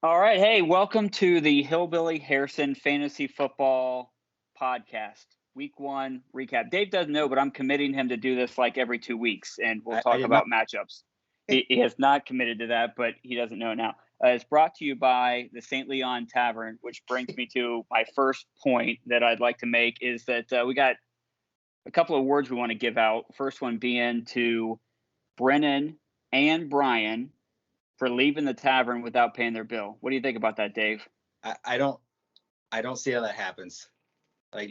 All right. Hey, welcome to the Hillbilly Harrison Fantasy Football Podcast. Week 1 recap. Dave doesn't know, but I'm committing him to do this like every 2 weeks, and we'll I talk did not. about matchups. He has not committed to that, but he doesn't know now. It's brought to you by the St. Leon Tavern, which brings me to my first point that I'd like to make is that we got a couple of words we want to give out. First one being to Brennan and Brian for leaving the tavern without paying their bill. What do you think about that, Dave? I don't see how that happens. I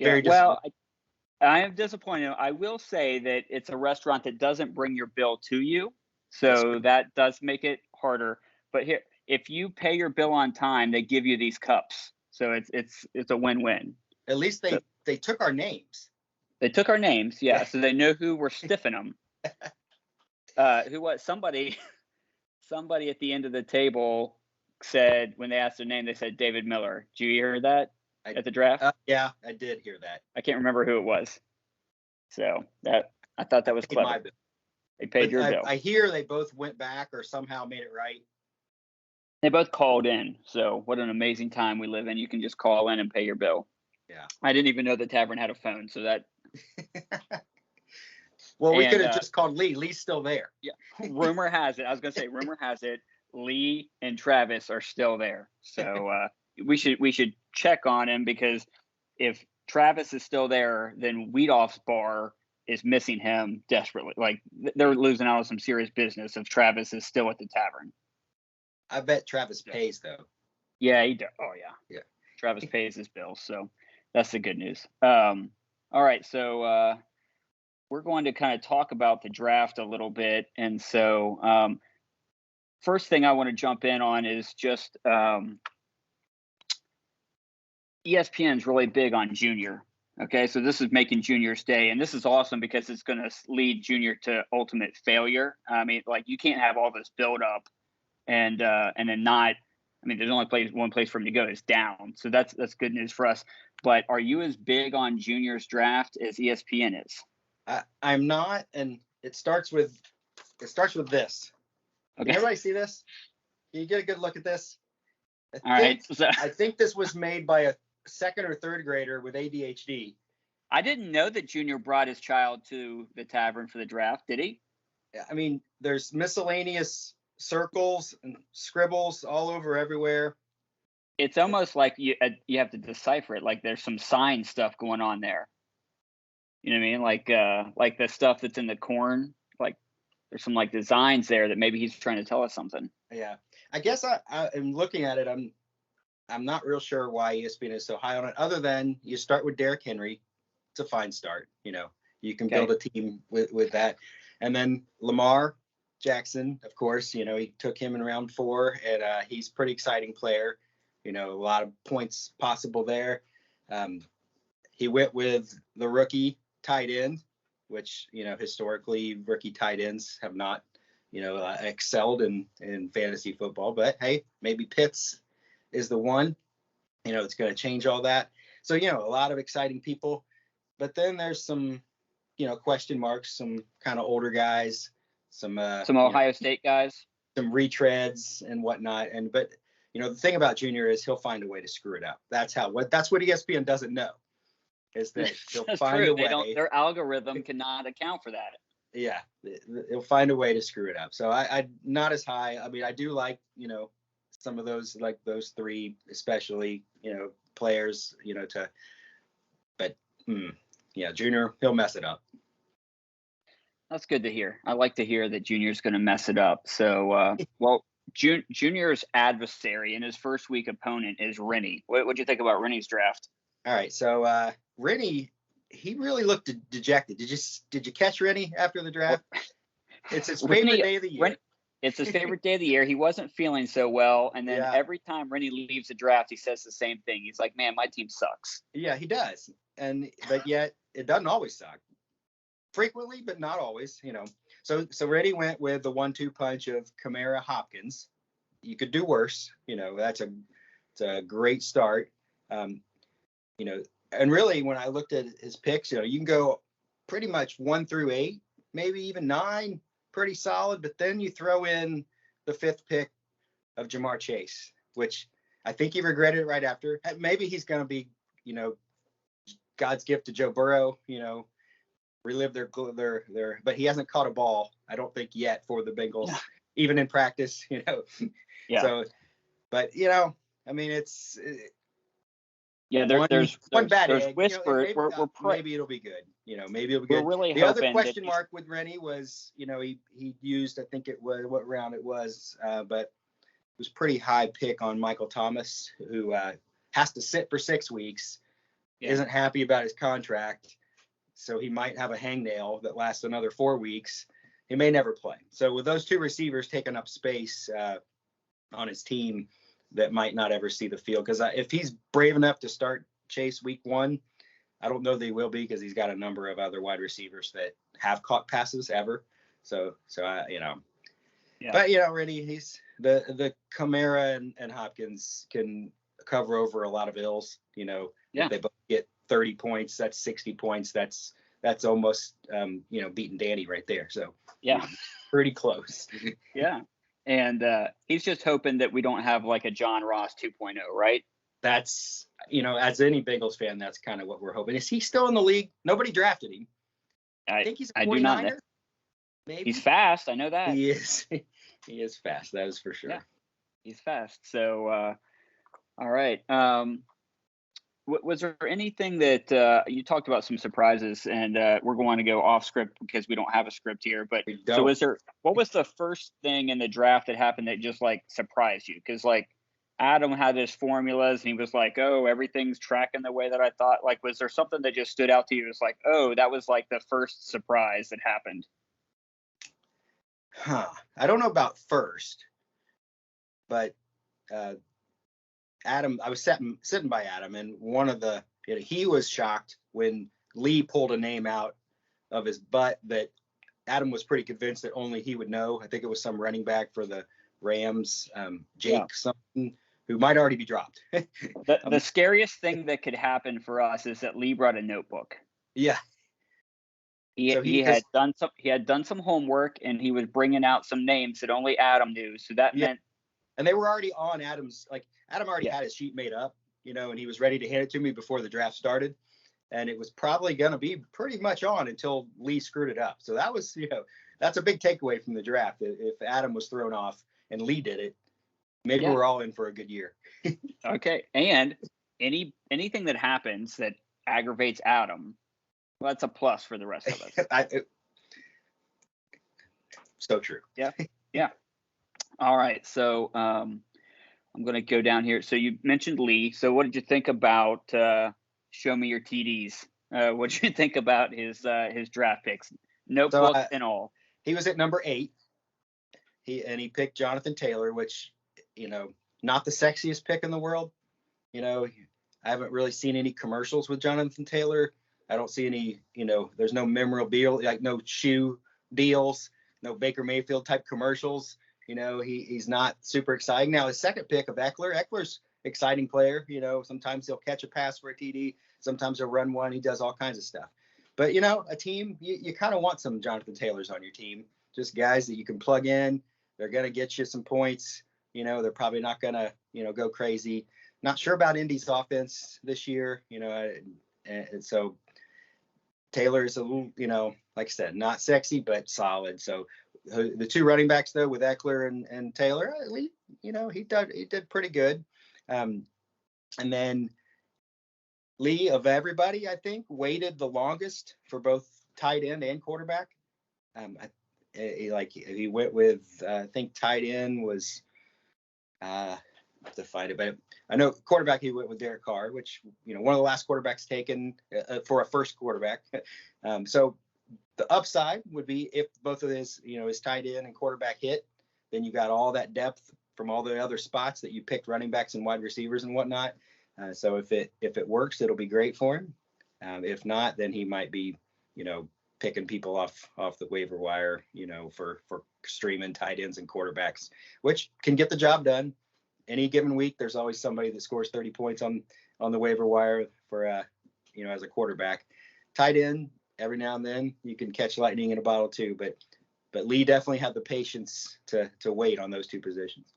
am disappointed. I will say that it's a restaurant that doesn't bring your bill to you, so that does make it harder. But here, if you pay your bill on time, they give you these cups, so it's a win-win. At least they took our names. They took our names, yeah, so they know who we're stiffing them. Who was somebody at the end of the table said when they asked their name, they said David Miller. Did you hear that at the draft? Yeah, I did hear that. I can't remember who it was. So I thought that was clever. They paid your bill. I hear they both went back or somehow made it right. They both called in. So what an amazing time we live in. You can just call in and pay your bill. Yeah. I didn't even know the tavern had a phone. So that. Well, we could have just called Lee. Lee's still there. Yeah. Rumor has it. I was going to say, rumor has it. Lee and Travis are still there. So we should check on him, because if Travis is still there, then Weedoff's bar is missing him desperately. Like, they're losing out on some serious business if Travis is still at the tavern. I bet Travis pays, though. Yeah, he does. Oh, yeah. Yeah. Travis pays his bills. So that's the good news. All right. So we're going to kind of talk about the draft a little bit. And so first thing I want to jump in on is just ESPN's really big on Junior. Okay, so this is making Junior's day, and this is awesome because it's going to lead Junior to ultimate failure. I mean, like, you can't have all this build up and then not. I mean, there's only one place for him to go is down. So that's good news for us. But are you as big on Junior's draft as ESPN is? I'm not, and it starts with this. Okay. Can everybody see this? Can you get a good look at this? I think this was made by a second or third grader with ADHD. I didn't know that Junior brought his child to the tavern for the draft. Did he? I mean, there's miscellaneous circles and scribbles all over everywhere. It's almost like you have to decipher it. Like, there's some sign stuff going on there. You know what I mean? Like the stuff that's in the corn. Like, there's some like designs there that maybe he's trying to tell us something. Yeah, I guess I am looking at it. I'm not real sure why ESPN is so high on it, other than you start with Derrick Henry. It's a fine start. You know, you can build a team with that. And then Lamar Jackson, of course, you know, he took him in round 4, and he's a pretty exciting player. You know, a lot of points possible there. He went with the rookie tight end, which, you know, historically rookie tight ends have not, you know, excelled in fantasy football. But hey, maybe Pitts is the one. You know, it's going to change all that. So, you know, a lot of exciting people. But then there's some, you know, question marks, some kind of older guys, some Ohio State guys, some retreads and whatnot. But you know, the thing about Junior is he'll find a way to screw it up. That's what ESPN doesn't know, is that he'll find a way. Their algorithm cannot account for that. Yeah, he'll find a way to screw it up. So I'm not as high. I mean, I do like, you know, some of those, like those 3 especially, you know, players, you know, but yeah, Junior, he'll mess it up. That's good to hear. I like to hear that Junior's going to mess it up. So, well, Junior's adversary and his first week opponent is Rennie. What'd you think about Rennie's draft? All right, so Rennie, he really looked dejected. Did you catch Rennie after the draft? It's his favorite day of the year. It's his favorite day of the year. He wasn't feeling so well, and then every time Rennie leaves the draft, he says the same thing. He's like, "Man, my team sucks." Yeah, he does, but yet it doesn't always suck. Frequently, but not always, you know. So Rennie went with the 1-2 punch of Kamara Hopkins. You could do worse, you know. It's a great start, you know. And really, when I looked at his picks, you know, you can go pretty much 1 through 8, maybe even 9, pretty solid. But then you throw in the 5th pick of Jamar Chase, which I think he regretted it right after. Maybe he's going to be, God's gift to Joe Burrow, relive their, but he hasn't caught a ball, I don't think yet for the Bengals, even in practice, Yeah. So, but I mean, there's one bad there's egg. whisper. Maybe it'll be good. Maybe it'll be good. We're really the other hoping question mark with Rennie was, he used, I think it was what round it was, but it was pretty high pick on Michael Thomas, who has to sit for 6 weeks, isn't happy about his contract, so he might have a hangnail that lasts another 4 weeks. He may never play. So with those two receivers taking up space on his team, that might not ever see the field, because if he's brave enough to start Chase week 1, I don't know that he will be, because he's got a number of other wide receivers that have caught passes ever. So I, but Rennie, he's the Kamara and Hopkins can cover over a lot of ills. If they both get 30 points, that's 60 points. That's almost beating Danny right there. So pretty close. Yeah. And he's just hoping that we don't have like a John Ross 2.0, right? That's, as any Bengals fan, that's kind of what we're hoping. Is he still in the league? Nobody drafted him. I think he's a 49er. I do not know. Maybe. He's fast. I know that. He is. He is fast. That is for sure. Yeah. He's fast. So, all right. Was there anything that you talked about some surprises, and we're going to go off script because we don't have a script here, but so what was the first thing in the draft that happened that just like surprised you? Because like Adam had his formulas and he was like, oh, everything's tracking the way that I thought. Like, was there something that just stood out to you? It was like, oh, that was like the first surprise that happened. I don't know about first, but Adam, I was sitting by Adam, and one of the, he was shocked when Lee pulled a name out of his butt that Adam was pretty convinced that only he would know. I think it was some running back for the Rams, Jake something, who might already be dropped. The scariest thing that could happen for us is that Lee brought a notebook. Yeah. He had done some homework, and he was bringing out some names that only Adam knew. So that meant. And they were already on Adam's, like Adam already had his sheet made up, and he was ready to hand it to me before the draft started. And it was probably going to be pretty much on until Lee screwed it up. So that was, that's a big takeaway from the draft. If Adam was thrown off and Lee did it, maybe we're all in for a good year. Okay. And anything that happens that aggravates Adam, well, that's a plus for the rest of us. So true. Yeah. Yeah. All right. So I'm going to go down here. So you mentioned Lee. So what did you think about show me your TDs? What did you think about his draft picks? Notebook and all. He was at number 8. He picked Jonathan Taylor, which, not the sexiest pick in the world. I haven't really seen any commercials with Jonathan Taylor. I don't see any, there's no memorabilia, like no shoe deals, no Baker Mayfield type commercials. He's not super exciting. Now, his second pick of Eckler's exciting player. Sometimes he'll catch a pass for a TD. Sometimes he'll run one. He does all kinds of stuff. But, a team, you kind of want some Jonathan Taylors on your team. Just guys that you can plug in. They're going to get you some points. They're probably not going to, go crazy. Not sure about Indy's offense this year, and so Taylor is a little, like I said, not sexy, but solid. So the two running backs, though, with Eckler and Taylor, Lee, he did pretty good. And then Lee, of everybody, I think, waited the longest for both tight end and quarterback. He went with, I think tight end was, to find it, but I know quarterback, he went with Derek Carr, which, one of the last quarterbacks taken for a first quarterback. So the upside would be if both of his tight end and quarterback hit, then you got all that depth from all the other spots that you picked, running backs and wide receivers and whatnot. So if it works, it'll be great for him. If not, then he might be, picking people off the waiver wire, for streaming tight ends and quarterbacks, which can get the job done. Any given week, there's always somebody that scores 30 points on the waiver wire for, as a quarterback. Tight end, every now and then you can catch lightning in a bottle too, but Lee definitely had the patience to wait on those two positions.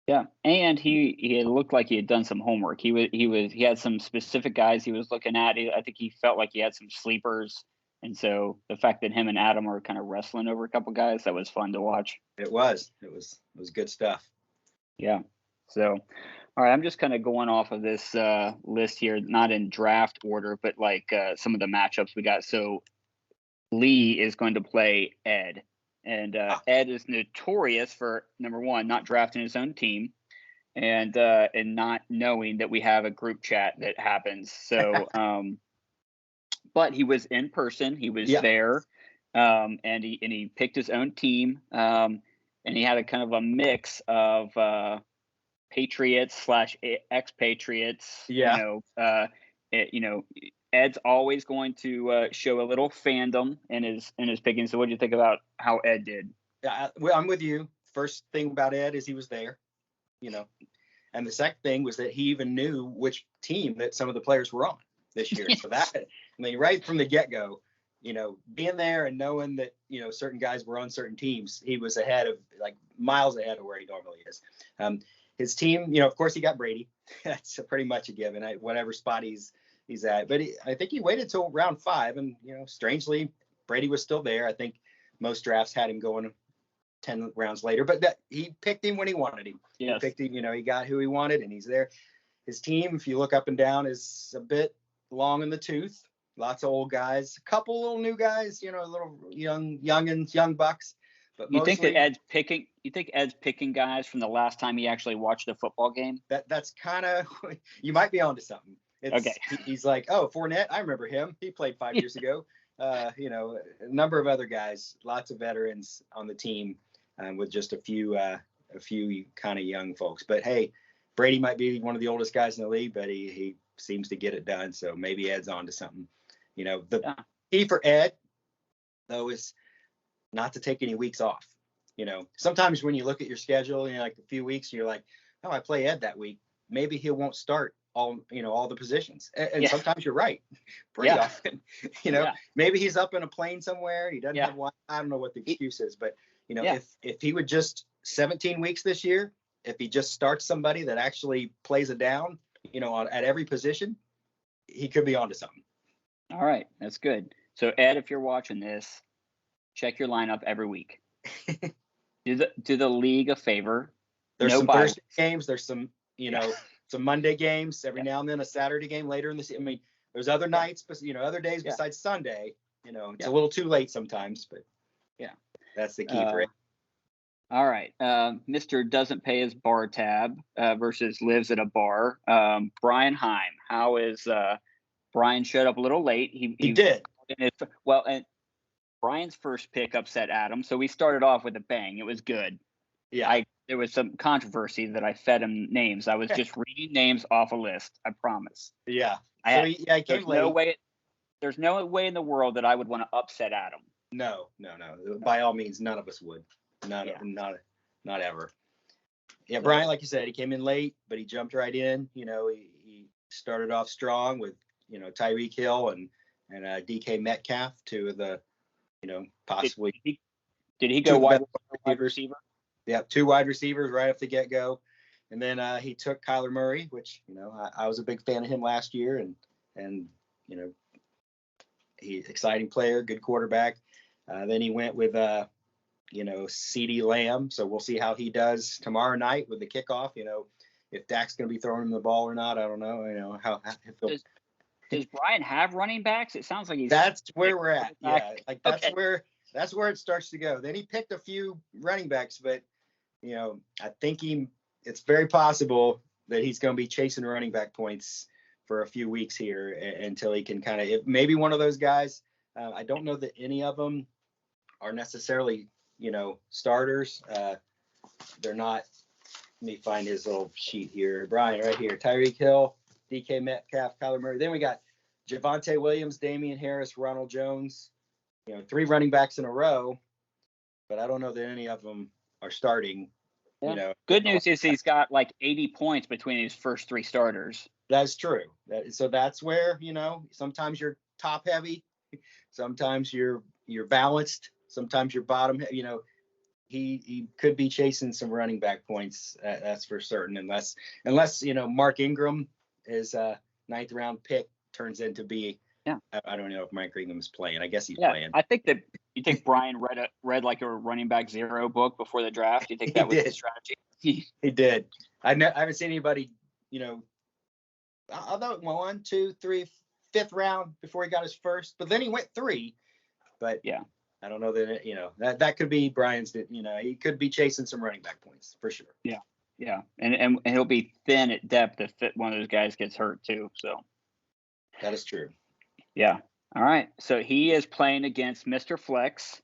Yeah, and he looked like he had done some homework. He had some specific guys he was looking at. I think he felt like he had some sleepers, and so the fact that him and Adam are kind of wrestling over a couple guys, that was fun to watch. It was good stuff. Yeah. So, all right, I'm just kind of going off of this list here, not in draft order, but like some of the matchups we got. So Lee is going to play Ed. And Ed is notorious for, number one, not drafting his own team, and not knowing that we have a group chat that happens. So, but he was in person. He was there, and he picked his own team, and he had a kind of a mix of Patriots / expatriates. Yeah. Ed's always going to show a little fandom in his picking. So, what do you think about how Ed did? Yeah, well, I'm with you. First thing about Ed is he was there, and the second thing was that he even knew which team that some of the players were on this year. So that, I mean, right from the get-go, being there and knowing that certain guys were on certain teams, he was ahead of, like, miles ahead of where he normally is. His team, of course, he got Brady. That's pretty much a given. Whatever spot he's at, but I think he waited till round 5, and strangely, Brady was still there. I think most drafts had him going 10 rounds later, but that he picked him when he wanted him. Yes. He picked him, he got who he wanted, and he's there. His team, if you look up and down, is a bit long in the tooth. Lots of old guys, a couple little new guys, a little young bucks. But you think that Ed's picking? You think Ed's picking guys from the last time he actually watched a football game? That's kind of, you might be onto something. Okay. He's like, oh, Fournette, I remember him. He played 5 years ago. A number of other guys, lots of veterans on the team, with just a few kind of young folks. But hey, Brady might be one of the oldest guys in the league, but he seems to get it done. So maybe Ed's on to something. The key for Ed, though, is not to take any weeks off. Sometimes when you look at your schedule, like a few weeks, you're like, oh, I play Ed that week. Maybe he won't start all the positions. And sometimes you're right. Pretty often, maybe he's up in a plane somewhere. He doesn't have one. I don't know what the excuse is, but if he would just 17 weeks this year, if he just starts somebody that actually plays it down, at every position, he could be onto something. All right. That's good. So Ed, if you're watching this, check your lineup every week. Do the league a favor. There's some Thursday games. There's some, some Monday games. Every now and then a Saturday game later in the season. I mean, there's other nights, but other days besides Sunday. It's a little too late sometimes, but that's the key for it. All right. Mr. doesn't pay his bar tab versus lives at a bar. Brian Heim. How is Brian showed up a little late. He did. And Brian's first pick upset Adam, so we started off with a bang. It was good. Yeah. There was some controversy that I fed him names. I was just reading names off a list. I promise. Yeah. He came late. There's no way in the world that I would want to upset Adam. No. By all means, none of us would. Not ever. Yeah, Brian, like you said, he came in late, but he jumped right in. He started off strong with Tyreek Hill and DK Metcalf, two of the possibly. Did he go wide receiver? Yeah, 2 wide receivers right off the get go, and then he took Kyler Murray, which I was a big fan of him last year, and he's exciting player, good quarterback. Then he went with CeeDee Lamb, so we'll see how he does tomorrow night with the kickoff. If Dak's going to be throwing him the ball or not, I don't know. How does Brian have running backs? It sounds like he's. That's where we're at. Yeah, like that's where it starts to go. Then he picked a few running backs, but I think it's very possible that he's going to be chasing running back points for a few weeks here until he can kind of, maybe one of those guys. I don't know that any of them are necessarily, starters. They're not. Let me find his little sheet here. Brian, right here. Tyreek Hill, DK Metcalf, Kyler Murray. Then we got Javonte Williams, Damian Harris, Ronald Jones. 3 running backs in a row, but I don't know that any of them are starting. Yeah. Good news is he's got like 80 points between his first 3 starters. That's true. So that's where sometimes you're top heavy, sometimes you're balanced, sometimes you're bottom. he could be chasing some running back points. That's for certain, unless Mark Ingram, his 9th round pick, turns into be. Yeah. I don't know if Mark Ingram's playing. I guess he's Yeah, playing. I think that you think Brian read like a running back zero book before the draft. You think that was the strategy? He did. I haven't seen anybody, although 1, 2, 3, 5th round before he got his first, but then he went 3. But yeah, I don't know that that could be Brian's. He could be chasing some running back points for sure. Yeah, yeah, and he'll be thin at depth if one of those guys gets hurt too. So that is true. Yeah. All right. So he is playing against Mr. Flex,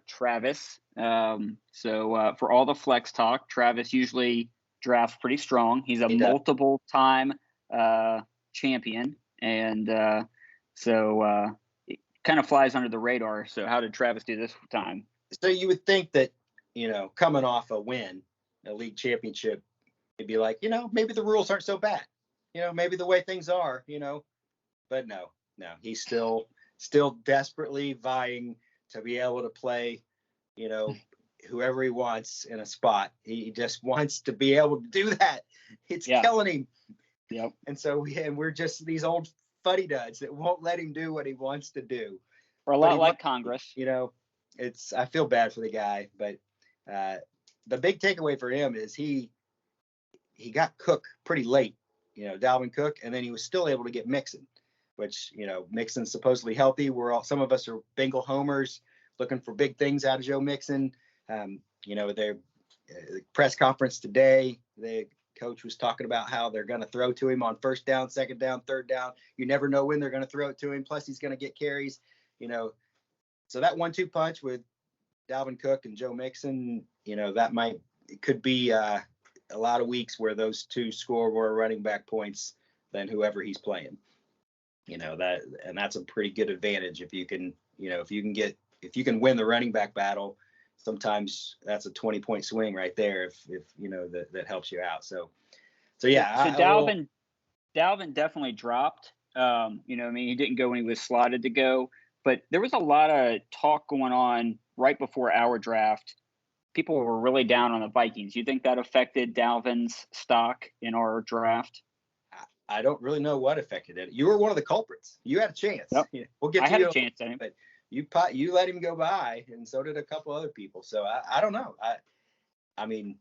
Travis. So for all the flex talk, Travis usually drafts pretty strong. He's a multiple-time champion, and so it kind of flies under the radar. So how did Travis do this time? So you would think that, coming off a win, a league championship, it'd be like, maybe the rules aren't so bad. Maybe the way things are, but no, he's still desperately vying to be able to play, whoever he wants in a spot. He just wants to be able to do that. It's killing him. Yep. And so we're just these old fuddy duds that won't let him do what he wants to do. Or a lot like Congress. I feel bad for the guy, but the big takeaway for him is he got Cook pretty late, Dalvin Cook, and then he was still able to get Mixon, which, Mixon's supposedly healthy. Some of us are Bengal homers looking for big things out of Joe Mixon. Their press conference today, the coach was talking about how they're going to throw to him on 1st down, 2nd down, 3rd down. You never know when they're going to throw it to him. Plus he's going to get carries, so that 1-2 punch with Dalvin Cook and Joe Mixon, it could be a lot of weeks where those two score more running back points than whoever he's playing. That's a pretty good advantage if you can win the running back battle. Sometimes that's a 20-point swing right there if that helps you out. So yeah. So Dalvin definitely dropped. He didn't go when he was slotted to go, but there was a lot of talk going on right before our draft. People were really down on the Vikings. You think that affected Dalvin's stock in our draft? I don't really know what affected it. You were one of the culprits. You had a chance. Yep. We'll get I to had you, a chance at him, but you let him go by, and so did a couple other people. So I don't know. I'm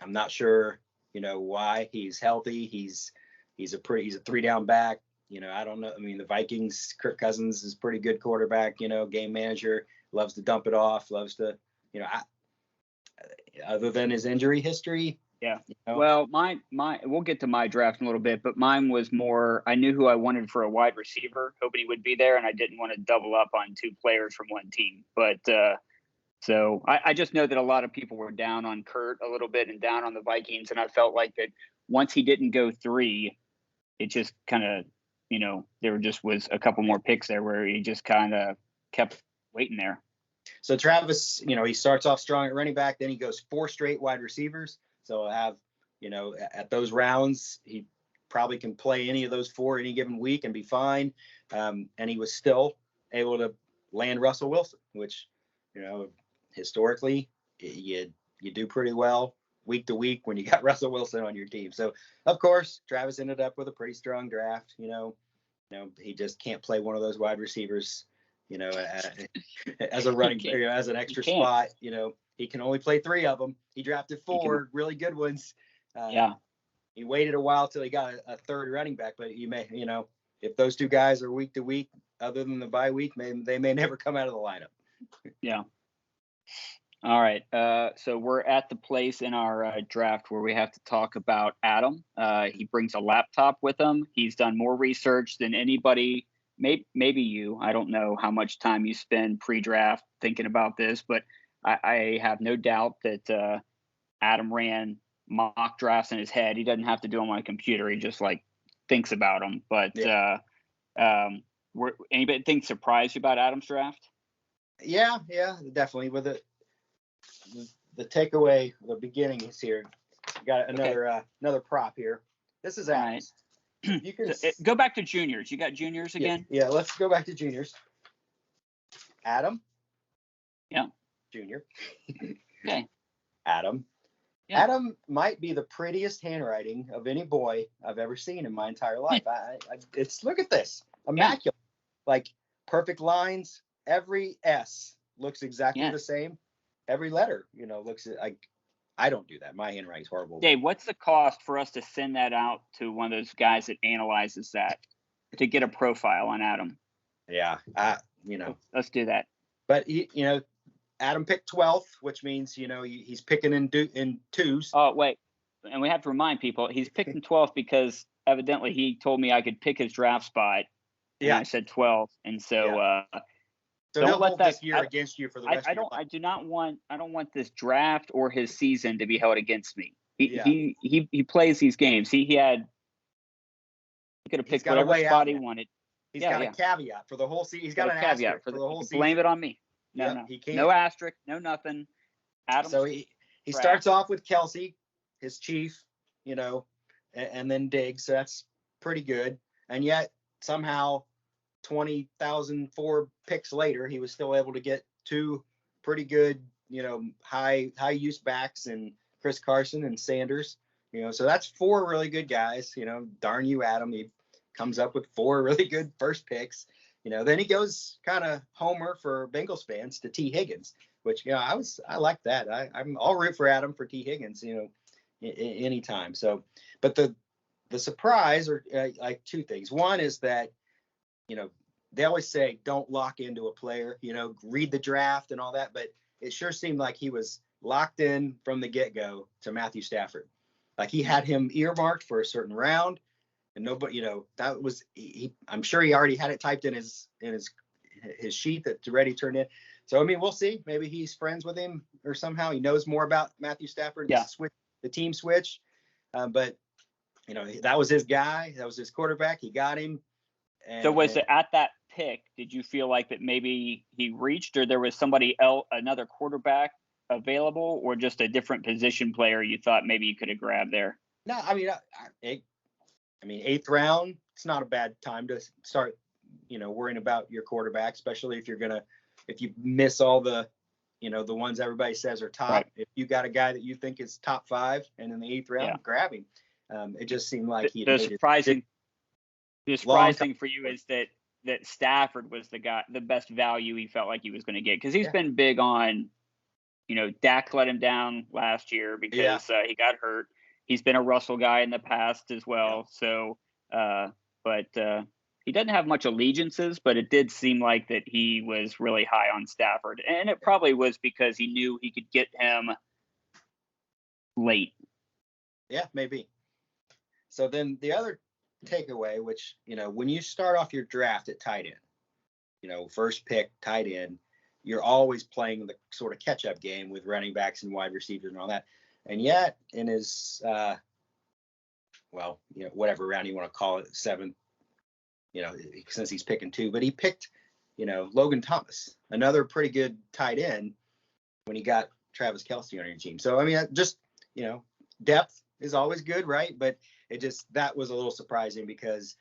not sure. Why. He's healthy. He's a 3-down back. I don't know. The Vikings, Kirk Cousins is pretty good quarterback. Game manager, loves to dump it off. Loves to. Other than his injury history. Yeah. Well, we'll get to my draft in a little bit, but mine was more, I knew who I wanted for a wide receiver, hoping he would be there, and I didn't want to double up on 2 players from one team. But so I just know that a lot of people were down on Kurt a little bit and down on the Vikings, and I felt like that once he didn't go 3, it just kind of, there just was a couple more picks there where he just kind of kept waiting there. So Travis, he starts off strong at running back, then he goes 4 straight wide receivers. So I'll have, at those rounds, he probably can play any of those 4 any given week and be fine. And he was still able to land Russell Wilson, which, historically you do pretty well week to week when you got Russell Wilson on your team. So of course, Travis ended up with a pretty strong draft. He just can't play one of those wide receivers, as a running, as an extra spot. He can only play 3 of them. He drafted 4 really good ones. He waited a while till he got a 3rd running back, but you may, if those 2 guys are week to week, other than the bye week, they may never come out of the lineup. Yeah. All right. So we're at the place in our draft where we have to talk about Adam. He brings a laptop with him. He's done more research than anybody. Maybe you. I don't know how much time you spend pre-draft thinking about this, but I have no doubt that Adam ran mock drafts in his head. He doesn't have to do them on a computer. He just thinks about them. But anything surprised you about Adam's draft? Yeah, definitely. With the takeaway, the beginning is here. We got another prop here. This is Adam's. You can go back to juniors. You got juniors again? Yeah, let's go back to juniors. Adam. Yeah. Junior. Okay. Adam. Yeah. Adam might be the prettiest handwriting of any boy I've ever seen in my entire life. It's look at this, immaculate, like perfect lines. Every S looks exactly the same. Every letter, looks like. I don't do that. My handwriting's horrible. Dave, what's the cost for us to send that out to one of those guys that analyzes that to get a profile on Adam? Yeah, let's do that. But Adam picked 12th, which means he's picking in twos. Oh wait, and we have to remind people he's picking 12th because evidently he told me I could pick his draft spot. And I said 12, and so. So don't let this year against you for the rest of your life. I don't want this draft or his season to be held against me. He plays these games. He could have picked whatever spot he wanted. He's got a caveat for the whole season. He's got an asterisk for the whole season. Blame it on me. No, he can't. No asterisk, no nothing. Adam. So he starts off with Kelce, his chief, and then Diggs. So that's pretty good. And yet somehow 20,004 picks later, he was still able to get two pretty good, high use backs and Chris Carson and Sanders. So that's four really good guys. Darn you, Adam. He comes up with four really good first picks. Then he goes kind of homer for Bengals fans to T. Higgins, which I like that. I'm all root for Adam for T. Higgins, anytime. So, but the surprise are like two things. One is that they always say don't lock into a player, read the draft and all that, but it sure seemed like he was locked in from the get-go to Matthew Stafford. Like he had him earmarked for a certain round, and nobody, that was I'm sure he already had it typed in his sheet that's ready to turn in. So I mean, we'll see. Maybe he's friends with him or somehow he knows more about Matthew Stafford. Yeah. The team switch, but that was his guy. That was his quarterback. He got him. So was it at that pick, did you feel like that maybe he reached, or there was somebody else, another quarterback available, or just a different position player you thought maybe you could have grabbed there? No, I mean, eighth round, it's not a bad time to start, worrying about your quarterback, especially if you miss all the, the ones everybody says are top. Right. If you got a guy that you think is top 5 and in the 8th round, grab him. It just seemed like the surprising thing for you is that Stafford was the best value he felt like he was going to get, because he's been big on, Dak let him down last year because he got hurt. He's been a Russell guy in the past as well. So, but he doesn't have much allegiances, but it did seem like that he was really high on Stafford, and it probably was because he knew he could get him late. Yeah, maybe. So then the other takeaway, which, when you start off your draft at tight end, first pick tight end, you're always playing the sort of catch-up game with running backs and wide receivers and all that. And yet in his, whatever round you want to call it, 7th, since he's picking 2, but he picked, Logan Thomas, another pretty good tight end when he got Travis Kelce on your team. So, I mean, just, depth is always good, right? But that was a little surprising because,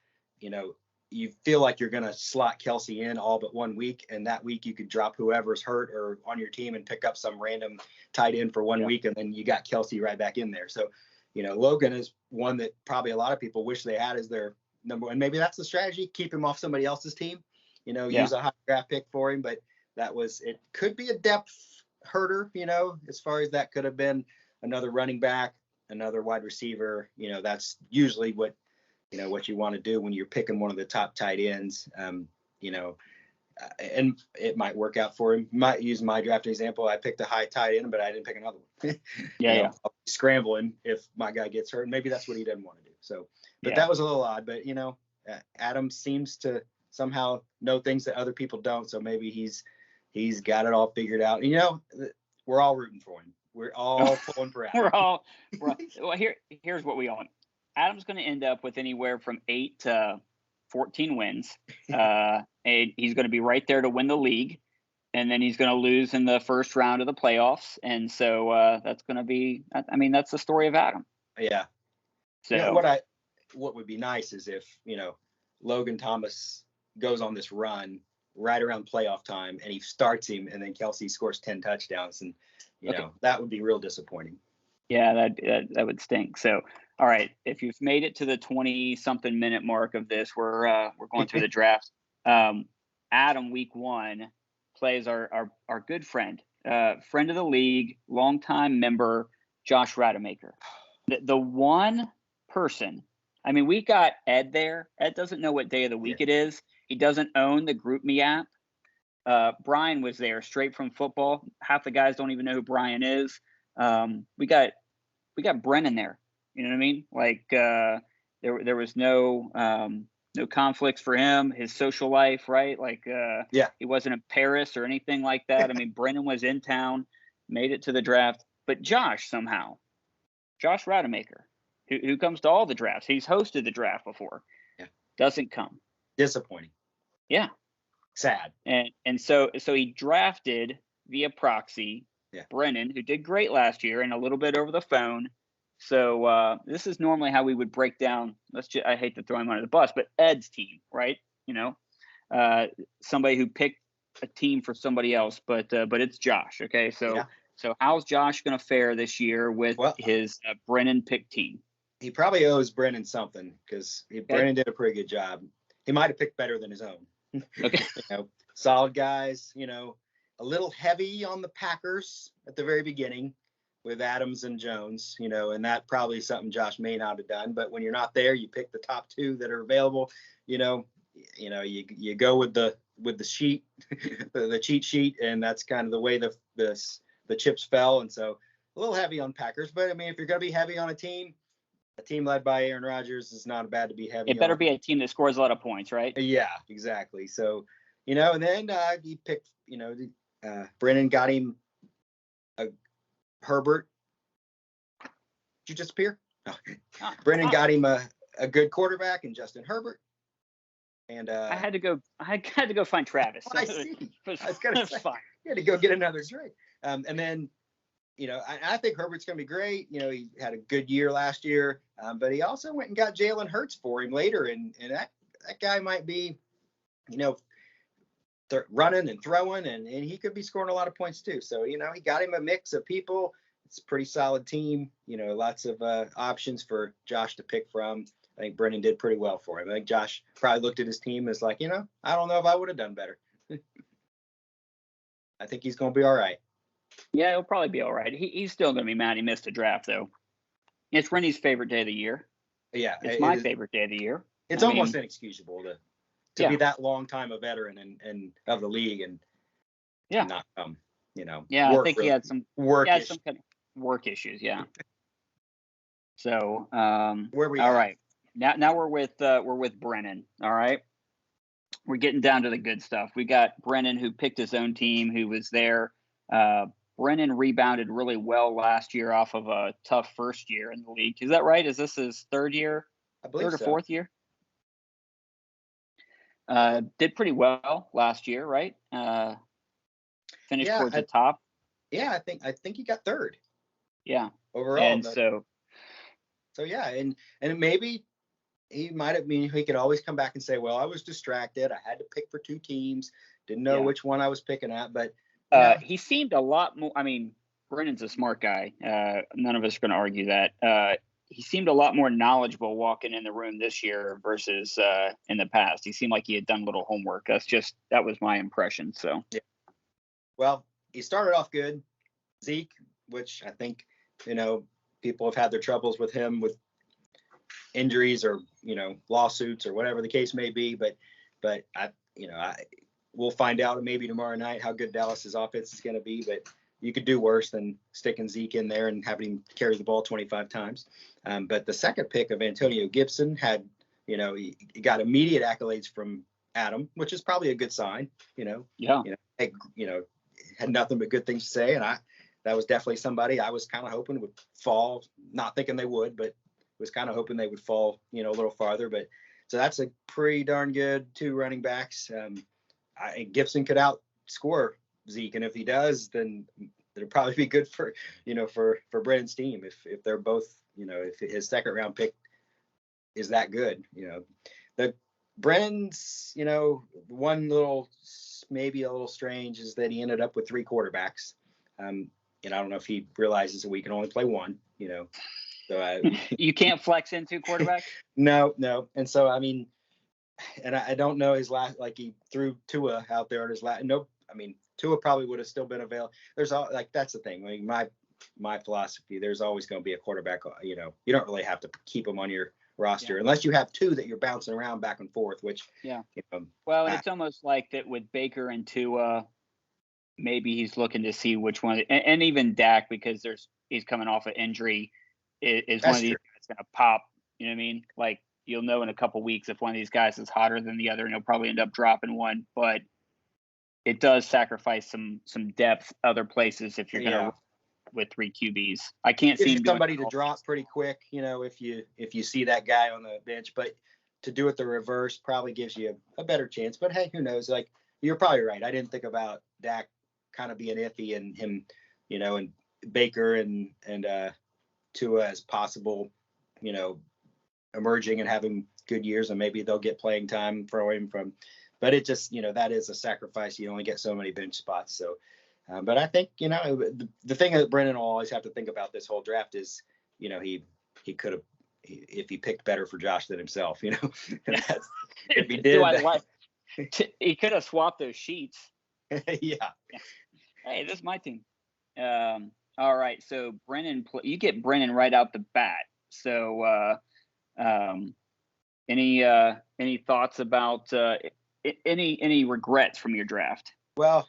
you feel like you're going to slot Kelce in all but 1 week, and that week you could drop whoever's hurt or on your team and pick up some random tight end for 1 week, and then you got Kelce right back in there. So, Logan is one that probably a lot of people wish they had as their number one. Maybe that's the strategy, keep him off somebody else's team, use a high draft pick for him. But it could be a depth herder, as far as that could have been another running back, another wide receiver. That's usually what you want to do when you're picking one of the top tight ends, and it might work out for him. Might use my draft example. I picked a high tight end, but I didn't pick another one. I'll be scrambling if my guy gets hurt. Maybe that's what he doesn't want to do. So, but that was a little odd. But, Adam seems to somehow know things that other people don't. So maybe he's got it all figured out. And, we're all rooting for him. We're all pulling for Adam. Well, here's what we all want. Adam's going to end up with anywhere from 8 to 14 wins. And he's going to be right there to win the league. And then he's going to lose in the first round of the playoffs. And so that's going to be, that's the story of Adam. Yeah. So what would be nice is if, Logan Thomas goes on this run right around playoff time, and he starts him, and then Kelsey scores 10 touchdowns, and you know that would be real disappointing. Yeah, that would stink. So, all right, if you've made it to the 20-something minute mark of this, we're going through the draft. Adam, week 1, plays our good friend, friend of the league, longtime member, Josh Rademacher. The one person, I mean, we got Ed there. Ed doesn't know what day of the week it is. He doesn't own the GroupMe app. Brian was there straight from football. Half the guys don't even know who Brian is. We got Brennan there. You know what I mean? Like there was no conflicts for him. His social life, right? Like he wasn't in Paris or anything like that. I mean, Brennan was in town, made it to the draft. But Josh Rademacher, who comes to all the drafts, he's hosted the draft before, doesn't come. Disappointing. Yeah. Sad. And so he drafted via proxy Brennan, who did great last year, and a little bit over the phone. So this is normally how we would break down. I hate to throw him under the bus, but Ed's team, right? You know, somebody who picked a team for somebody else, but it's Josh. Okay, so how's Josh going to fare this year with his Brennan pick team? He probably owes Brennan something, because Brennan did a pretty good job. He might have picked better than his own. Okay. You know, solid guys, you know, a little heavy on the Packers at the very beginning with Adams and Jones, you know, and that probably is something Josh may not have done. But when you're not there, you pick the top 2 that are available. You go with the sheet, the cheat sheet, and that's kind of the way the chips fell. And so a little heavy on Packers, but I mean, if you're going to be heavy on a team led by Aaron Rodgers is not bad to be heavy. It better be a team that scores a lot of points, right? Yeah, exactly. So, you know, and then he picked, you know, Brennan got him a Herbert. Did you disappear? No. Brennan got him a good quarterback in Justin Herbert. And I had to go find Travis. I see. I was gonna say, fine. You had to go get another drink. And then, you know, I think Herbert's going to be great. You know, he had a good year last year, but he also went and got Jalen Hurts for him later. And that guy might be, you know, running and throwing, and he could be scoring a lot of points too. So, you know, he got him a mix of people. It's a pretty solid team. You know, lots of options for Josh to pick from. I think Brennan did pretty well for him. I think Josh probably looked at his team as like, you know, I don't know if I would have done better. I think he's going to be all right. Yeah, he'll probably be all right. He's still going to be mad he missed a draft, though. It's Rennie's favorite day of the year. Yeah. It's my favorite day of the year. It's almost inexcusable to be that long time a veteran and of the league and not come, you know. Yeah, I think he had some work issues. Some kind of work issues, yeah. So, where we all right. Now we're with Brennan, all right? We're getting down to the good stuff. We got Brennan, who picked his own team, who was there. Brennan rebounded really well last year off of a tough first year in the league. Is that right? Is this his third year? I believe third or fourth year? Did pretty well last year, right? Finished towards the top. Yeah, I think he got third. Yeah. Overall. And so yeah, and maybe he might have he could always come back and say, well, I was distracted. I had to pick for 2 teams. Didn't know which one I was picking at, but he seemed a lot more. I mean, Brennan's a smart guy. None of us are going to argue that. He seemed a lot more knowledgeable walking in the room this year versus in the past. He seemed like he had done a little homework. That was my impression. So, yeah. Well, he started off good. Zeke, which I think, you know, people have had their troubles with him with injuries or, you know, lawsuits or whatever the case may be. But we'll find out maybe tomorrow night how good Dallas's offense is going to be. But you could do worse than sticking Zeke in there and having him carry the ball 25 times. But the second pick of Antonio Gibson had, you know, he got immediate accolades from Adam, which is probably a good sign, you know. Yeah. Had nothing but good things to say. And that was definitely somebody I was kind of hoping would fall, not thinking they would, but was kind of hoping they would fall, you know, a little farther. But so that's a pretty darn good 2 running backs. Gibson could outscore Zeke, and if he does, then it'll probably be good for Brennan's team if they're both, you know, if his second round pick is that good. You know, the Brennan's, you know, one little maybe a little strange is that he ended up with 3 quarterbacks. And I don't know if he realizes that we can only play one, So you can't flex in 2 quarterbacks? No. And so, I mean, and I don't know his last, like he threw Tua out there on his last. Nope. I mean, Tua probably would have still been available. There's all like, that's the thing. I mean, my philosophy, there's always going to be a quarterback, you don't really have to keep them on your roster unless you have 2 that you're bouncing around back and forth, which, well, and it's almost like that with Baker and Tua, maybe he's looking to see which one, and even Dak, because he's coming off an injury, is one of these guys going to pop, you know what I mean? Like, you'll know in a couple weeks if one of these guys is hotter than the other, and he'll probably end up dropping one. But it does sacrifice some depth other places if you're going to with 3 QBs. I can't see somebody to drop pretty quick, if you see that guy on the bench. But to do it the reverse probably gives you a better chance. But hey, who knows? Like, you're probably right. I didn't think about Dak kind of being iffy and him, and Baker and Tua as possible, emerging and having good years, and maybe they'll get playing time for him from. But it just, that is a sacrifice. You only get so many bench spots. So, but I think, the thing that Brennan will always have to think about this whole draft is, he could have, if he picked better for Josh than himself, if he did, he could have swapped those sheets. Yeah. Hey, this is my team. All right. So Brennan, you get Brennan right out the bat. So, any thoughts about any regrets from your draft? Well,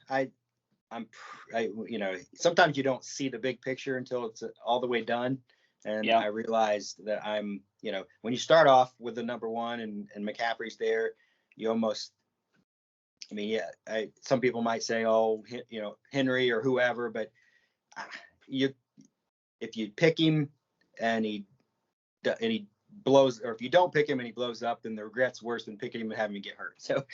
sometimes you don't see the big picture until it's all the way done. And I realized that when you start off with the number 1 and McCaffrey's there, you almost, some people might say, oh, Henry or whoever, but if you pick him and he blows, or if you don't pick him and he blows up, then the regret's worse than picking him and having him get hurt. So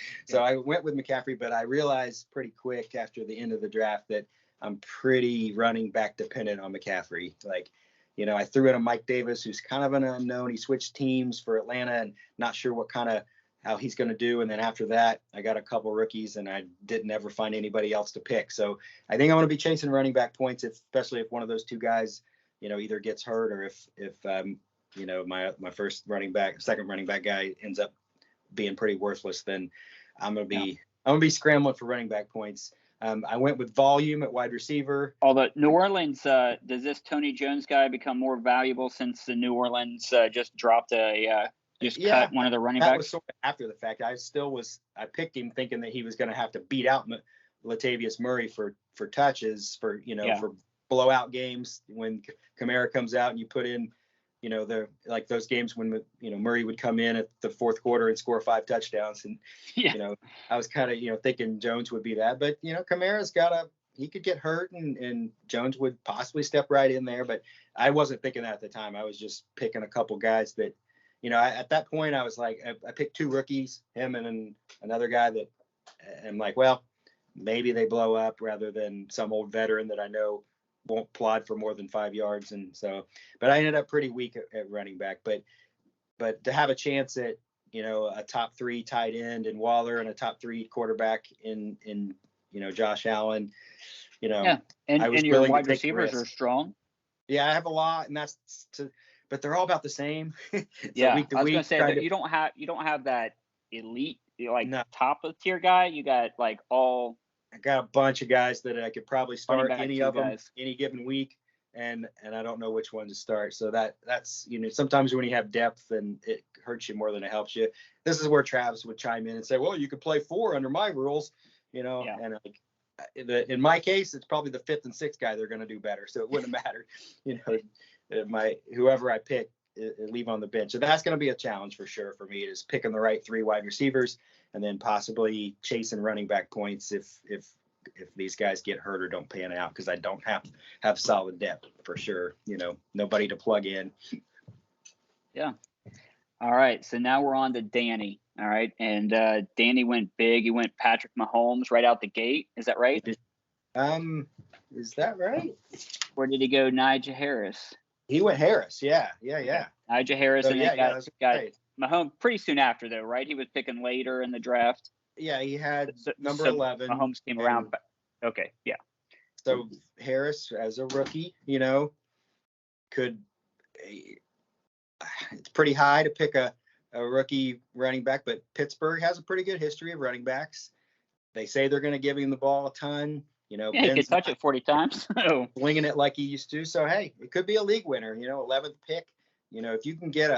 I went with McCaffrey, but I realized pretty quick after the end of the draft that I'm pretty running back dependent on McCaffrey. Like, I threw in a Mike Davis, who's kind of an unknown. He switched teams for Atlanta and not sure how he's going to do. And then after that, I got a couple rookies and I didn't ever find anybody else to pick. So I think I'm going to be chasing running back points, especially if one of those 2 guys, either gets hurt or if my first second running back guy ends up being pretty worthless, then I'm going to be scrambling for running back points. I went with volume at wide receiver. Although New Orleans, does this Tony Jones guy become more valuable since the New Orleans just dropped cut one of the running backs? That was sort of after the fact. I picked him thinking that he was going to have to beat out Latavius Murray for touches for blowout games when Kamara comes out and you put in, those games when, Murray would come in at the 4th quarter and score 5 touchdowns. And, I was kind of, thinking Jones would be that, but, Kamara's he could get hurt and Jones would possibly step right in there. But I wasn't thinking that at the time. I was just picking a couple guys that, at that point I was like, I picked 2 rookies, him and another guy that I'm like, well, maybe they blow up rather than some old veteran that I know won't plod for more than 5 yards. And so, but I ended up pretty weak at running back, but to have a chance at, a top 3 tight end in Waller and a top 3 quarterback in Josh Allen, and your wide receivers are strong. Yeah, I have a lot, and but they're all about the same. Yeah, I was going to say that you don't have that elite, top of tier guy. You got I got a bunch of guys that I could probably start any of them any given week, and I don't know which one to start. So that's sometimes when you have depth, then it hurts you more than it helps you. This is where Travis would chime in and say, "Well, you could play 4 under my rules," and in my case, it's probably the 5th and 6th guy they're going to do better, so it wouldn't matter. Whoever I pick, leave on the bench. So that's going to be a challenge for sure for me, is picking the right 3 wide receivers and then possibly chasing running back points if these guys get hurt or don't pan out, because I don't have solid depth for sure. Nobody to plug in. Yeah. All right. So now we're on to Danny. All right. And Danny went big. He went Patrick Mahomes right out the gate. Is that right? Is that right? Or did he go Najee Harris? He went Harris. Yeah. Najee Harris, so, and then got Mahomes pretty soon after, though, right? He was picking later in the draft. Yeah, he had number so 11. Mahomes came around. Okay, yeah. So Harris, as a rookie, could. It's pretty high to pick a rookie running back, but Pittsburgh has a pretty good history of running backs. They say they're going to give him the ball a ton. Yeah, he could touch it 40 times. Winging it like he used to. So, hey, it could be a league winner, 11th pick. If you can get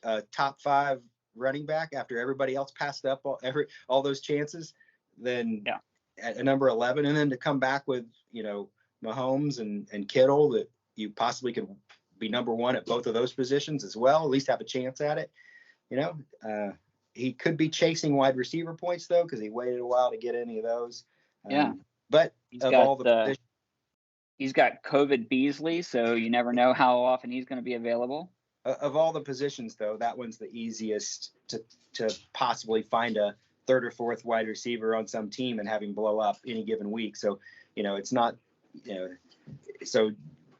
a top 5 running back after everybody else passed up all those chances, then at number 11, and then to come back with, Mahomes and Kittle, that you possibly could be number 1 at both of those positions as well, at least have a chance at it. He could be chasing wide receiver points though, because he waited a while to get any of those. But he's got COVID Beasley, so you never know how often he's going to be available. Of all the positions, though, that one's the easiest to possibly find a 3rd or 4th wide receiver on some team and have him blow up any given week. So, it's not, so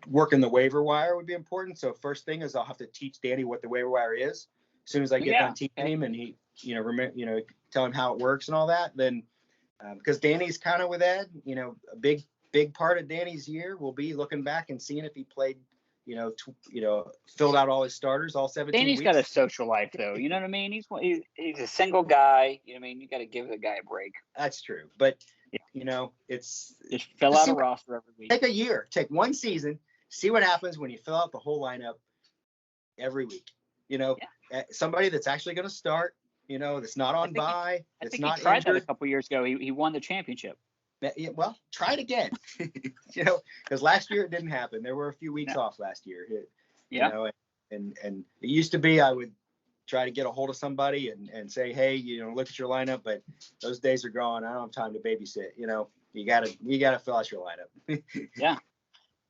working the waiver wire would be important. So first thing is I'll have to teach Danny what the waiver wire is. As soon as I get done teaching him and he, tell him how it works and all that, then because Danny's kind of with Ed, a big part of Danny's year will be looking back and seeing if he played, filled out all his starters, all 17 Danny's weeks. Got a social life though. You know what I mean? He's a single guy. You know what I mean? You got to give the guy a break. That's true. But, it's just fill out a roster every week. Take a year, take one season, see what happens when you fill out the whole lineup every week. Somebody that's actually going to start, that's not on bye. I think he tried that a couple years ago. He won the championship. Well, try it again. Because last year it didn't happen. There were a few weeks off last year. And it used to be I would try to get a hold of somebody and say, hey, look at your lineup, but those days are gone. I don't have time to babysit. You gotta fill out your lineup.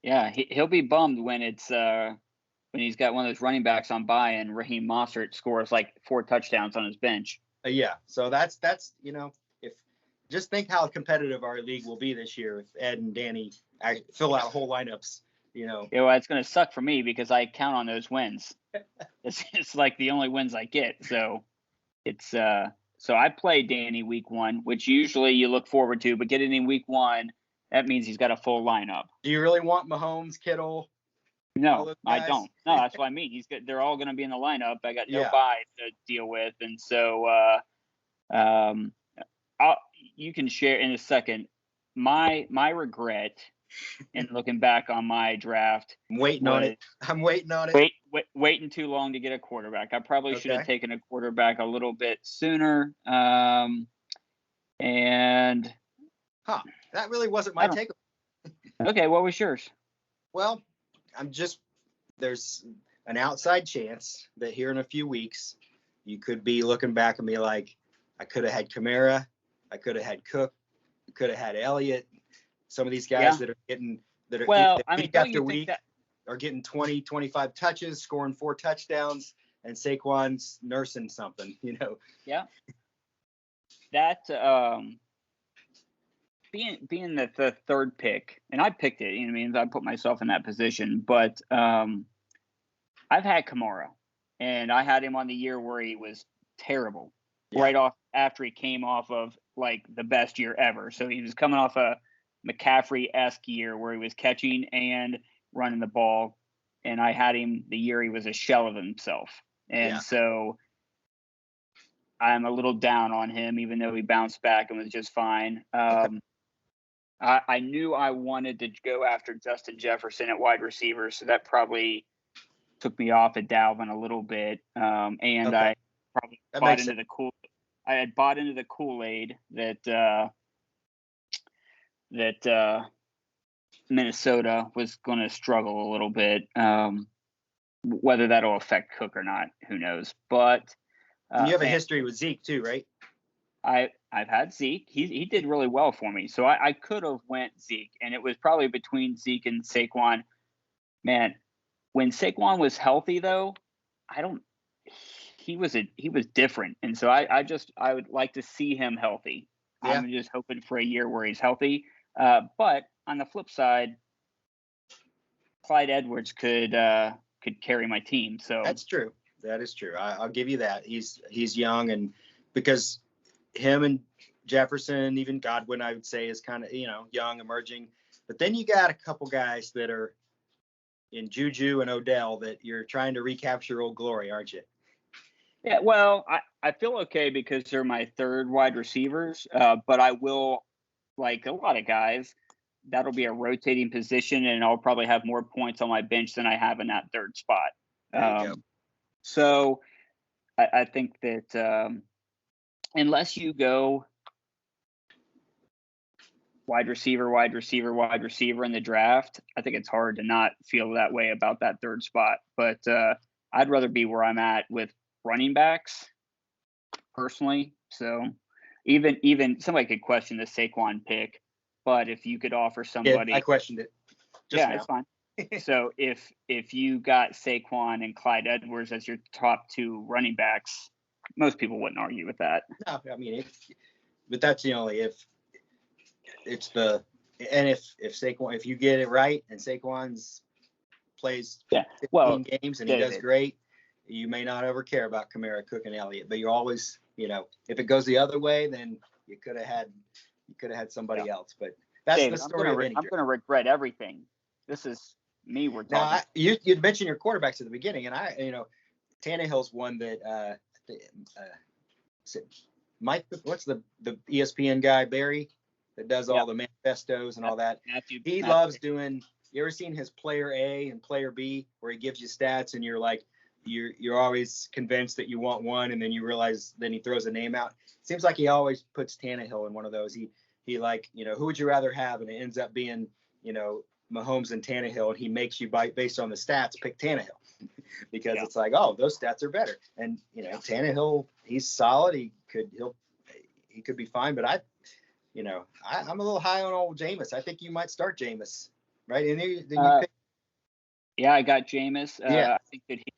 Yeah. He'll be bummed when it's when he's got one of those running backs on bye and Raheem Mostert scores like 4 touchdowns on his bench. So that's if just think how competitive our league will be this year if Ed and Danny fill out whole lineups. Yeah, well, it's going to suck for me because I count on those wins. It's like the only wins I get. So it's so I play Danny week 1, which usually you look forward to, but getting in week 1, that means he's got a full lineup. Do you really want Mahomes, Kittle? No, I don't. No, that's what I mean. They're all going to be in the lineup. I got no bye to deal with, and so you can share in a second. My regret in looking back on my draft. I'm waiting on it. Waiting too long to get a quarterback. I probably should have taken a quarterback a little bit sooner. And that really wasn't my take. Okay, what was yours? Well, there's an outside chance that here in a few weeks, you could be looking back and be like, I could have had Kamara, I could have had Cook, I could have had Elliott. Some of these guys that are week after week are getting 20, 25 touches, scoring 4 touchdowns, and Saquon's nursing something, Yeah. That being the 3rd pick, and I picked it, I put myself in that position, but I've had Kamara, and I had him on the year where he was terrible, right off after he came off of like the best year ever. So he was coming off a McCaffrey-esque year where he was catching and running the ball, and I had him the year he was a shell of himself. And so I'm a little down on him, even though he bounced back and was just fine. I knew I wanted to go after Justin Jefferson at wide receiver, so that probably took me off at Dalvin a little bit. I probably bought into the Kool-Aid that Minnesota was going to struggle a little bit. Whether that'll affect Cook or not, who knows? But you have a history with Zeke too, right? I've had Zeke. He did really well for me, so I could have went Zeke, and it was probably between Zeke and Saquon. Man, when Saquon was healthy, though, he was different, and so I would like to see him healthy. Yeah. I'm just hoping for a year where he's healthy. But on the flip side, Clyde Edwards could carry my team. So that's true. That is true. I'll give you that. He's young, and because him and Jefferson, even Godwin, I would say, is kind of, young, emerging. But then you got a couple guys that are in Juju and Odell that you're trying to recapture old glory, aren't you? Yeah, well, I feel okay because they're my third wide receivers, but I will, like a lot of guys, that'll be a rotating position, and I'll probably have more points on my bench than I have in that third spot. There you go. So I think that unless you go wide receiver in the draft, I think it's hard to not feel that way about that third spot. But I'd rather be where I'm at with running backs personally. So even somebody could question the Saquon pick, but if you could offer somebody, I questioned it. It's fine. So if you got Saquon and Clyde Edwards as your top two running backs, most people wouldn't argue with that. No, I mean, but that's if it's if Saquon, if you get it right and Saquon's plays 15 games and he does great, you may not ever care about Kamara, Cook, and Elliott, but you're always, if it goes the other way, then you could have had somebody else. But that's David, the story. I'm going to regret everything. This is me. We're talking. Now, you'd mentioned your quarterbacks at the beginning, and Tannehill's one that Mike, what's the ESPN guy, Barry, that does all the manifestos and all that. He loves doing. You ever seen his player A and player B, where he gives you stats and you're like, you're always convinced that you want one, and then you realize, then he throws a name out. Seems like he always puts Tannehill in one of those. He like, who would you rather have? And it ends up being, Mahomes and Tannehill, and he makes you based on the stats pick Tannehill because it's like, oh, those stats are better. And Tannehill, he's solid. He could be fine, but I'm a little high on old Jameis. I think you might start Jameis, right? And then you pick. Yeah, I got Jameis. I think that he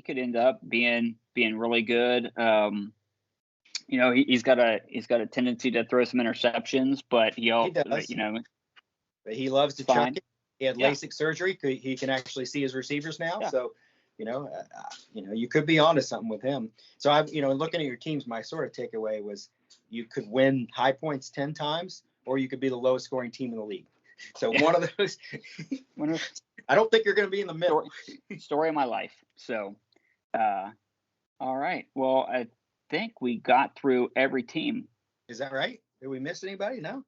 could end up being really good. He's got a tendency to throw some interceptions, but he does. But he loves to chuck it. He had LASIK surgery. He can actually see his receivers now. Yeah. So, you could be onto something with him. So looking at your teams, my sort of takeaway was you could win high points 10 times, or you could be the lowest scoring team in the league. So one of those. I don't think you're going to be in the middle. Story of my life. So, all right. Well, I think we got through every team. Is that right? Did we miss anybody? No.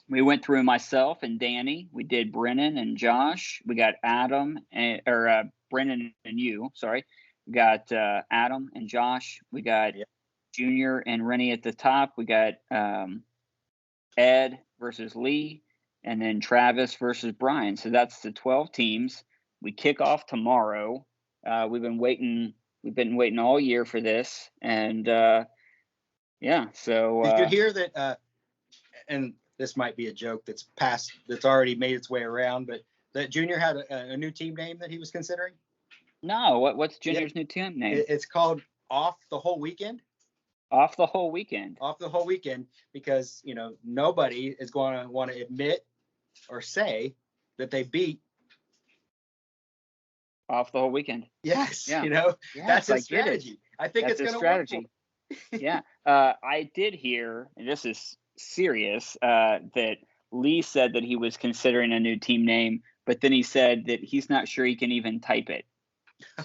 We went through myself and Danny. We did Brennan and Josh. We got Adam Brennan and you. Sorry. We got Adam and Josh. We got Junior and Rennie at the top. We got Ed versus Lee. And then Travis versus Brian. So that's the 12 teams. We kick off tomorrow. We've been waiting all year for this. And So did you hear that? And this might be a joke that's already made its way around, but that Junior had a new team name that he was considering. No, what's Junior's new team name? It's called Off the Whole Weekend. Off the Whole Weekend. Off the Whole Weekend, because nobody is going to want to admit or say that they beat Off the Whole Weekend. Yes, that's his strategy. I think it's going to work. Yeah, I did hear, and this is serious, that Lee said that he was considering a new team name, but then he said that he's not sure he can even type it.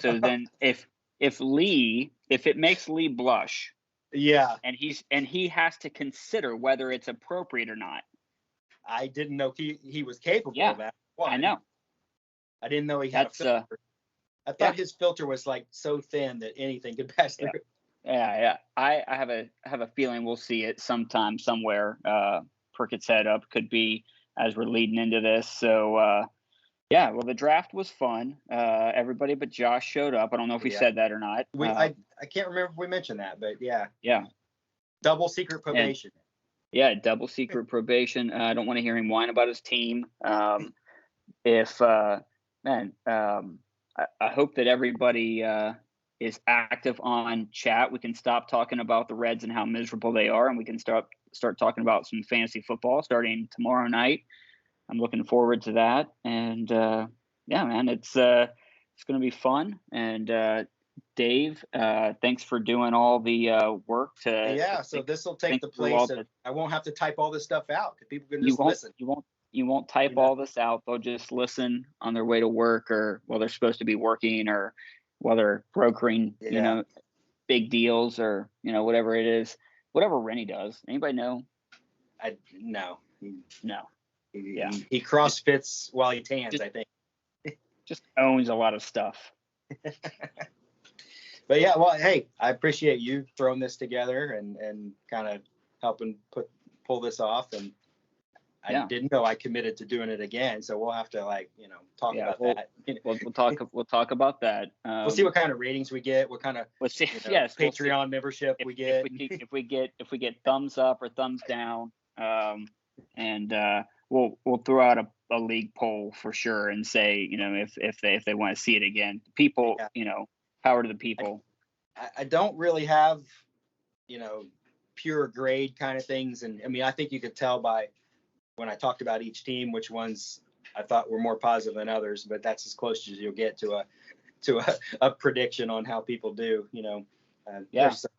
So then, if it makes Lee blush, and he has to consider whether it's appropriate or not. I didn't know he was capable of that. Why? I know. I didn't know he had a filter. I thought his filter was like so thin that anything could pass through. Yeah. I have a feeling we'll see it sometime, somewhere. Perk its head up, could be as we're leading into this. So, well, the draft was fun. Everybody but Josh showed up. I don't know if we said that or not. I can't remember if we mentioned that, but yeah. Double secret probation. Double secret probation. I don't want to hear him whine about his team. I hope that everybody is active on chat. We can stop talking about the Reds and how miserable they are, and we can start talking about some fantasy football starting tomorrow night. I'm looking forward to that. And man, it's going to be fun. And Dave, thanks for doing all the work Yeah, so this will take the place of, I won't have to type all this stuff out because people can just listen. You won't type all this out. They'll just listen on their way to work, or while they're supposed to be working, or while they're brokering, big deals, or whatever it is, whatever Rennie does. Anybody know? No. No. He crossfits while he tans, I think. Just owns a lot of stuff. But yeah, well, hey, I appreciate you throwing this together and kind of helping pull this off. And I didn't know I committed to doing it again, so we'll have to talk about that. We'll talk about that. We'll see what kind of ratings we get, what kind of Patreon membership we get. If we get thumbs up or thumbs down, and we'll throw out a league poll for sure and say if they want to see it again. People, power to the people. I don't really have pure grade kind of things, and I mean I think you could tell by when I talked about each team which ones I thought were more positive than others, but that's as close as you'll get to a prediction on how people do.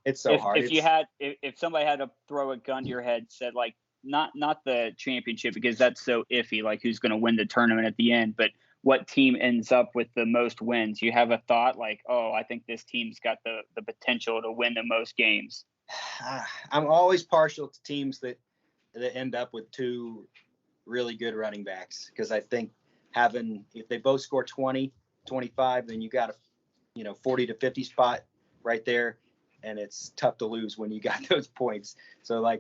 It's so hard. If somebody had to throw a gun to your head, said like not the championship, because that's so iffy, like who's going to win the tournament at the end, but what team ends up with the most wins? You have a thought like, oh, I think this team's got the potential to win the most games. I'm always partial to teams that end up with two really good running backs, because I think if they both score 20, 25, then you got a 40 to 50 spot right there, and it's tough to lose when you got those points. So a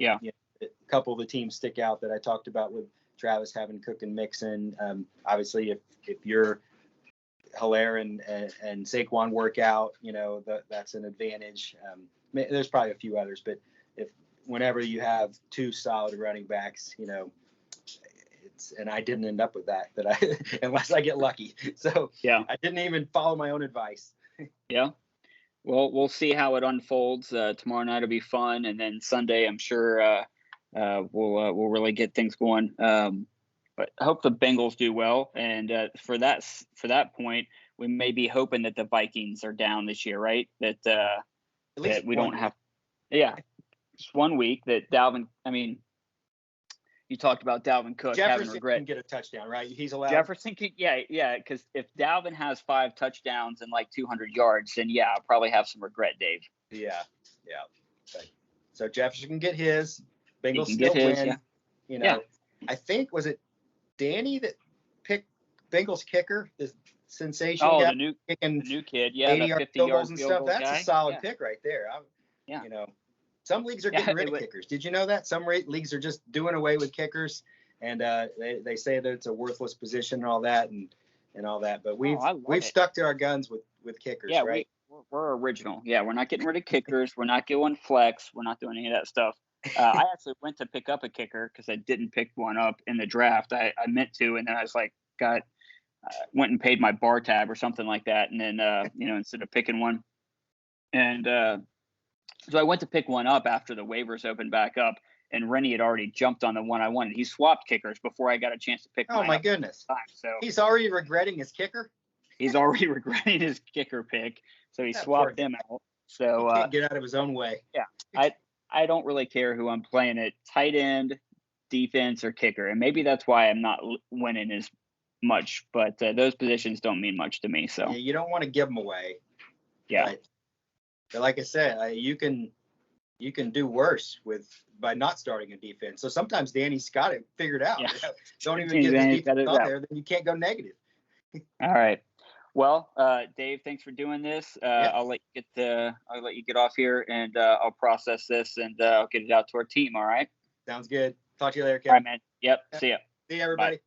couple of the teams stick out that I talked about with Travis having Cook and Mixon. Obviously, if you're Hilaire and Saquon work out, that's an advantage. There's probably a few others, but whenever you have two solid running backs, and I didn't end up with that unless I get lucky. So I didn't even follow my own advice. Yeah. Well, we'll see how it unfolds. Tomorrow night will be fun, and then Sunday, I'm sure we'll really get things going. But I hope the Bengals do well, and for that point, we may be hoping that the Vikings are down this year, right? That we don't have, just 1 week that Dalvin. I mean, you talked about Dalvin Cook having regret. Jefferson can get a touchdown, right? He's allowed. Jefferson can, because if Dalvin has 5 touchdowns and like 200 yards, then I'll probably have some regret, Dave. Yeah. Okay. So Jefferson can get his. Bengals still win. I think, was it Danny that picked Bengals kicker, the sensation guy, the new kid, 80-yard field goals and stuff. That's a solid pick right there. Some leagues are getting rid of kickers. Did you know that? Some leagues are just doing away with kickers, and they say that it's a worthless position and all that, and all that. But we've stuck to our guns with kickers, right? We're original. Yeah, we're not getting rid of kickers. We're not going flex. We're not doing any of that stuff. I actually went to pick up a kicker because I didn't pick one up in the draft. I meant to, and then I was like, went and paid my bar tab or something like that, and then instead of picking one, and so I went to pick one up after the waivers opened back up, and Rennie had already jumped on the one I wanted. He swapped kickers before I got a chance to pick. Oh my goodness! So he's already regretting his kicker. He's already regretting his kicker pick, so he swapped him out. So he can't get out of his own way. Yeah, I don't really care who I'm playing at tight end, defense, or kicker, and maybe that's why I'm not winning as much. But those positions don't mean much to me. So you don't want to give them away. Yeah. But like I said, you can do worse by not starting a defense. So sometimes Danny's got it figured out. Yeah. Don't even get the defense out there, then you can't go negative. All right. Well, Dave, thanks for doing this. I'll let you get off here, and I'll process this, and I'll get it out to our team. All right. Sounds good. Talk to you later, Kevin. All right, man. Yep. See ya. See you, everybody. Bye.